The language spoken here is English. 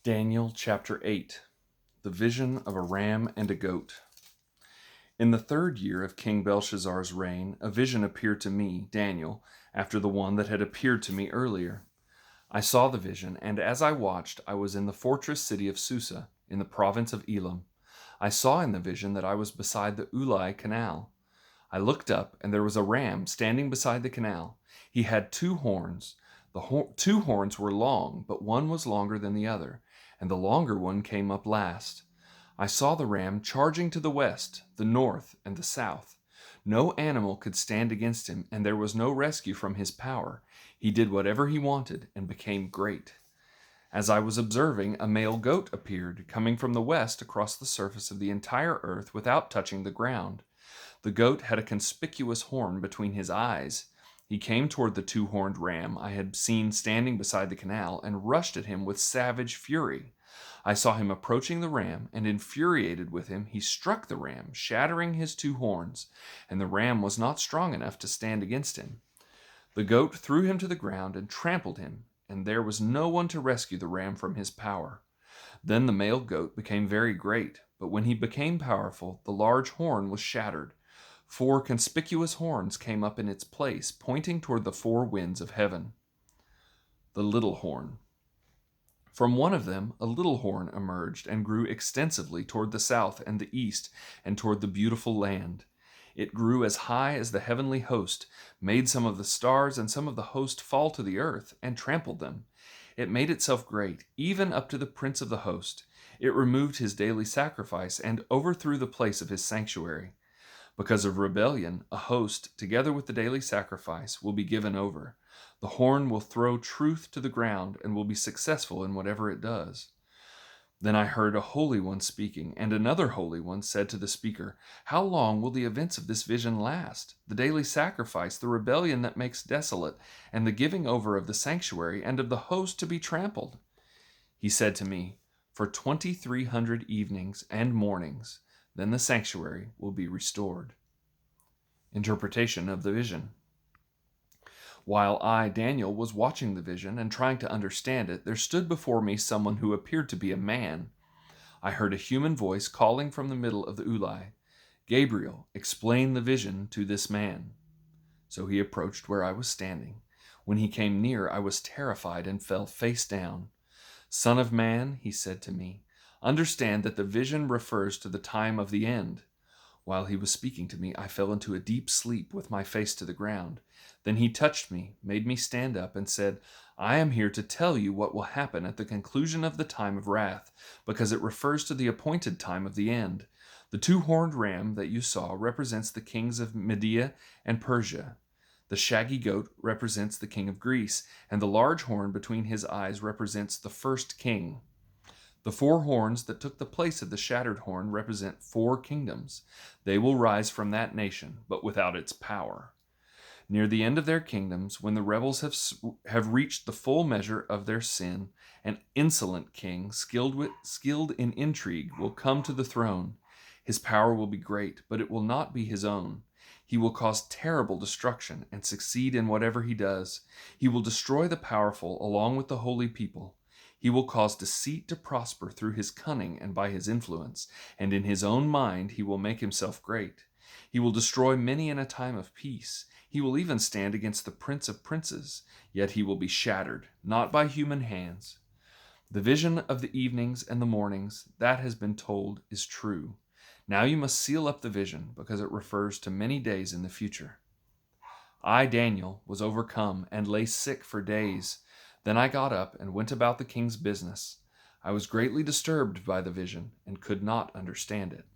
Daniel chapter 8. The vision of a ram and a goat. In the 3rd year of King Belshazzar's reign, a vision appeared to me, Daniel, after the one that had appeared to me earlier. I saw the vision, and as I watched, I was in the fortress city of Susa, in the province of Elam. I saw in the vision that I was beside the Ulai canal. I looked up, and there was a ram standing beside the canal. He had 2 horns. The 2 horns were long, but one was longer than the other, and the longer one came up last. I saw the ram charging to the west, the north, and the south. No animal could stand against him, and there was no rescue from his power. He did whatever he wanted and became great. As I was observing, a male goat appeared, coming from the west across the surface of the entire earth without touching the ground. The goat had a conspicuous horn between his eyes. He came toward the 2-horned ram I had seen standing beside the canal and rushed at him with savage fury. I saw him approaching the ram, and infuriated with him, he struck the ram, shattering his 2 horns, and the ram was not strong enough to stand against him. The goat threw him to the ground and trampled him, and there was no one to rescue the ram from his power. Then the male goat became very great, but when he became powerful, the large horn was shattered. 4 conspicuous horns came up in its place, pointing toward the 4 winds of heaven. The little horn. From one of them, a little horn emerged and grew extensively toward the south and the east and toward the beautiful land. It grew as high as the heavenly host, made some of the stars and some of the host fall to the earth, and trampled them. It made itself great, even up to the prince of the host. It removed his daily sacrifice and overthrew the place of his sanctuary. Because of rebellion, a host, together with the daily sacrifice, will be given over. The horn will throw truth to the ground and will be successful in whatever it does. Then I heard a holy one speaking, and another holy one said to the speaker, "How long will the events of this vision last? The daily sacrifice, the rebellion that makes desolate, and the giving over of the sanctuary and of the host to be trampled?" He said to me, "For 2,300 evenings and mornings, then the sanctuary will be restored." Interpretation of the vision. While I, Daniel, was watching the vision and trying to understand it, there stood before me someone who appeared to be a man. I heard a human voice calling from the middle of the Ulai, "Gabriel, explain the vision to this man." So he approached where I was standing. When he came near, I was terrified and fell face down. "Son of man," he said to me, "understand that the vision refers to the time of the end." While he was speaking to me, I fell into a deep sleep with my face to the ground. Then he touched me, made me stand up, and said, "I am here to tell you what will happen at the conclusion of the time of wrath, because it refers to the appointed time of the end. The 2-horned ram that you saw represents the kings of Media and Persia. The shaggy goat represents the king of Greece, and the large horn between his eyes represents the first king. The 4 horns that took the place of the shattered horn represent 4 kingdoms. They will rise from that nation, but without its power. Near the end of their kingdoms, when the rebels have reached the full measure of their sin, an insolent king, skilled in intrigue, will come to the throne. His power will be great, but it will not be his own. He will cause terrible destruction and succeed in whatever he does. He will destroy the powerful along with the holy people. He will cause deceit to prosper through his cunning and by his influence, and in his own mind he will make himself great. He will destroy many in a time of peace. He will even stand against the Prince of Princes, yet he will be shattered, not by human hands. The vision of the evenings and the mornings that has been told is true. Now you must seal up the vision, because it refers to many days in the future." I, Daniel, was overcome and lay sick for days. Then I got up and went about the king's business. I was greatly disturbed by the vision and could not understand it.